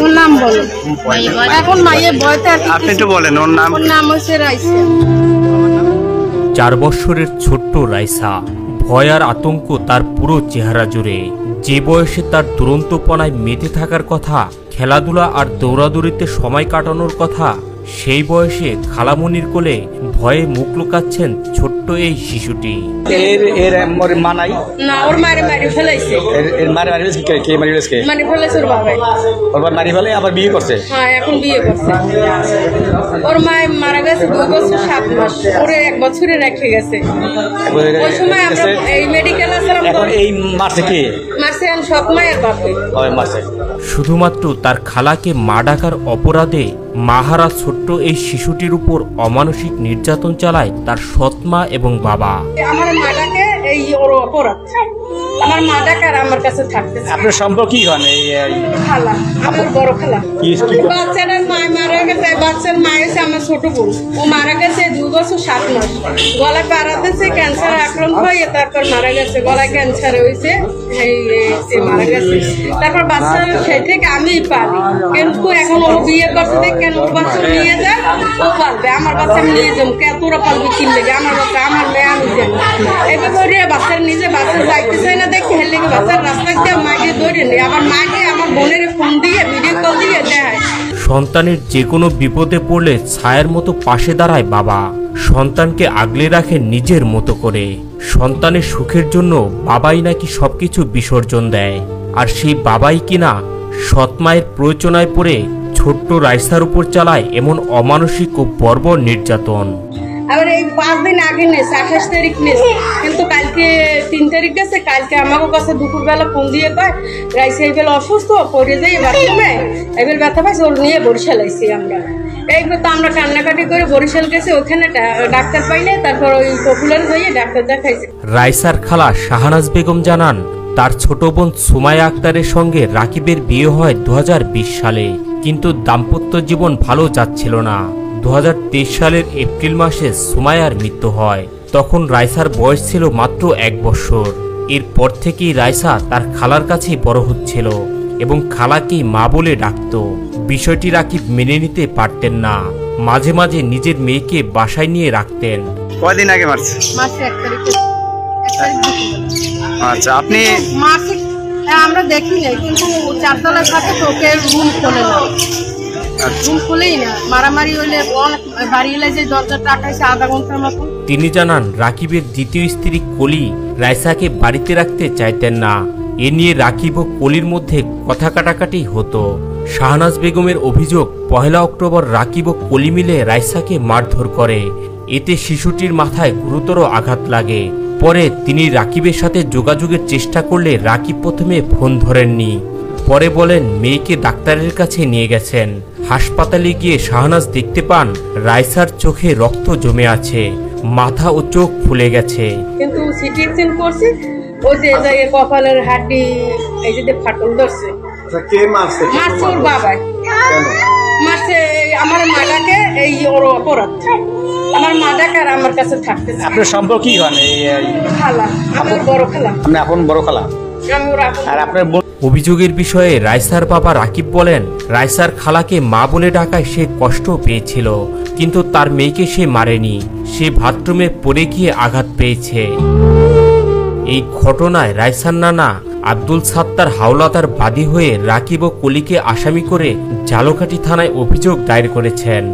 ওর নাম বলো এখন মায়ের বয়তে আপনি একটু বলেন ওর নাম। ওর নাম হচ্ছে রাইসা। 4 বছরের ছোট্ট রাইসা, ভয় আর আতঙ্ক তার পুরো চেহারা জুড়ে। যে বয়সে তার দুরন্তপনায় মেতে থাকার কথা, খেলাধুলা আর দৌড়াদৌড়িতে সময় কাটানোর কথা, সেই বয়সে খালামনির কোলে ভয়ে মুখ লুকাচ্ছেন ছোট্ট এই শিশুটি। এর মা নাই না, ওর মারে মারি ফেলাইছে। এর মারে মারি কে মারি ফেলেছে? মারি ফেলাইছে ওর বাবাই। ওর বাবা মারি ফেলে আবার বিয়ে করছে? হ্যাঁ, এখন বিয়ে করছে। ওর মায় মারা গেছে 2 বছর 7 মাস, ওরে 1 বছরে রেখে গেছে। ওই সময় আমরা এই মেডিকেল আসলাম। এখন এই মারছে কি? মারছে আন সব মায়ের বাপে। ওই মারছে। শুধুমাত্র তার খালাকে মা ডাকার অপরাধে মাহারা ছোট্ট এই শিশুটির উপর অমানসিক নির্যাতন চালায় তার সৎমা এবং বাবা। আমার মাটাকে এই ওর অপরাধ, আমার মা ডাকার আমার কাছে থাকতে। আপনার সম্পর্ক কি হয়? এই খালা, আমার বড় খালা। কি বাচ্চাটার মা মারা গেছে, বাচ্চার মা হচ্ছে আমার ছোট বোন। ও মারা গেছে 2 বছর 7 মাস। গলায় পাড়াতেছে, ক্যান্সার আক্রান্ত হয়ে তারপর মারা গেছে। গলায় ক্যান্সার হয়েছে, মারা গেছে। তারপর বাচ্চা সেই থেকে আমি পালি, কিন্তু এখন ও বিয়ে করছে, কেন ওর বাচ্চা নিয়ে যায়, ও পালবে। আমার বাচ্চা আমি নিয়ে যাবো, কে তোরা পালবি কিন লেগে? আমার বাচ্চা আমার মেয়ে আমি যাবো। এভাবে বাচ্চার নিজে বাচ্চা যাইতে চাই না দেখে হেলে বাচ্চার রাস্তা দিয়ে মাকে ধরে নেই। আবার মাকে আমার বোনের ফোন দিয়ে ভিডিও কল দিয়ে দেয়। সন্তানের যে কোনো বিপদে পড়লে ছায়ার মতো পাশে দাঁড়ায় বাবা। সন্তানকে আগলে রাখে নিজের মতো করে। সন্তানের সুখের জন্য বাবাই নাকি সবকিছু বিসর্জন দেয়। আর সেই বাবাই কিনা সৎমায়ের প্রয়োজনায় পড়ে ছোট্ট রাইসার উপর চালায় এমন অমানসিক ও বর্বর নির্যাতন। আবার এই 5 দিন আগে নেছে, 28 তারিখ নেছে, কিন্তু কালকে 3 তারিখ গেছে। কালকে আমার কাছে দুপুরবেলা ফোন দিয়ে কয় রাইসা এইবেলা অসুস্থ, পড়ে যাই বাথরুমে, এইবেল ব্যথা পাইছে, ওর নিয়ে বরিশাল আইছি আমরা। এইবার তো আমরা কান্নাকাটি করে বরিশাল গেছি, ওখানে ডাক্তার পাইলে তারপর ওই পপুলার হয়ে ডাক্তার দেখাইছে। রাইসার খালা শাহনাজ বেগম জানান, তার ছোট বোন সুমাইয়া আক্তারের সঙ্গে রাকিবের বিয়ে হয় 2020 সালে, কিন্তু দাম্পত্য জীবন ভালো যাচ্ছিল না। 2023 সালের এপ্রিল মাসে সুমাইয়ার মৃত্যু হয়। তখন রাইসার বয়স ছিল মাত্র 1 বছর। এরপর থেকেই রাইসা তার খালার কাছেই বড় হচ্ছিল এবং খালাকেই মা বলে ডাকত। বিষয়টি রাকিব মেনে নিতে পারতেন না। মাঝে মাঝে নিজের মেয়েকে বাসায় নিয়ে রাখতেন। কয়দিন আগে মারছে? মাসে 1 তারিখে। আচ্ছা, আপনি মাসে আমরা দেখি নাই, কিন্তু 4 তলার সাথে তোকে রুম খোলে না, রুম খুলেই না। মারামারি হইলে বাড়ি এলে যে দরজাটা আটাইছে আধা ঘন্টার মতো। তিনি জানান, রাকিবের দ্বিতীয় স্ত্রী কলি রাইসাকে বাড়িতে রাখতে চাইতেন না। এ নিয়ে রাকিব ও কলির মধ্যে কথা কাটাকাটি হতো। শাহনাজ বেগমের অভিযোগ, 1 অক্টোবর রাকিব ও কলি মিলে রাইসাকে মারধর করে। এতে শিশুটির মাথায় গুরুতর আঘাত লাগে। পরে তিনি রাকিবের সাথে যোগাযোগের চেষ্টা করলে রাকিব প্রথমে ফোন ধরেননি। পরে বলেন মেয়েকে ডাক্তারের কাছে নিয়ে গেছেন। হাসপাতালে গিয়ে শাহনাজ দেখতে পান রাইসার চোখে রক্ত জমে আছে, মাথা ও চোখ ফুলে গেছে। কিন্তু সিটি স্ক্যান করছি, ওই যে জায়গায় কপালের হাড্ডি এই যে ফাটল ধরছে। কে মারছে? মারছে ওর বাবাই। মারছে আমার মাটাকে, এই ওর অপরাধ। আমার মা ডাকার আমার কাছে থাকতে। আপনার সম্পর্ক কি হয়? এই খালা, আমার বড় খালা। আপনি আপন বড় খালা? আমি ওর আপন। আর আপনার অভিযোগের বিষয়ে রাইসার বাবা রাকিব বলেন, রাইসার খালাকে মা বলে ডাকায় সে কষ্ট পেয়েছিল, কিন্তু তার মেয়েকে সে মারেনি। সে বাথরুমে পড়ে গিয়ে আঘাত পেয়েছে। এই ঘটনায় রাইসার নানা আব্দুল সাত্তার হাওলাদার বাদী হয়ে রাকিব ও কলিকে আসামি করে ঝালকাঠি থানায় অভিযোগ দায়ের করেছেন।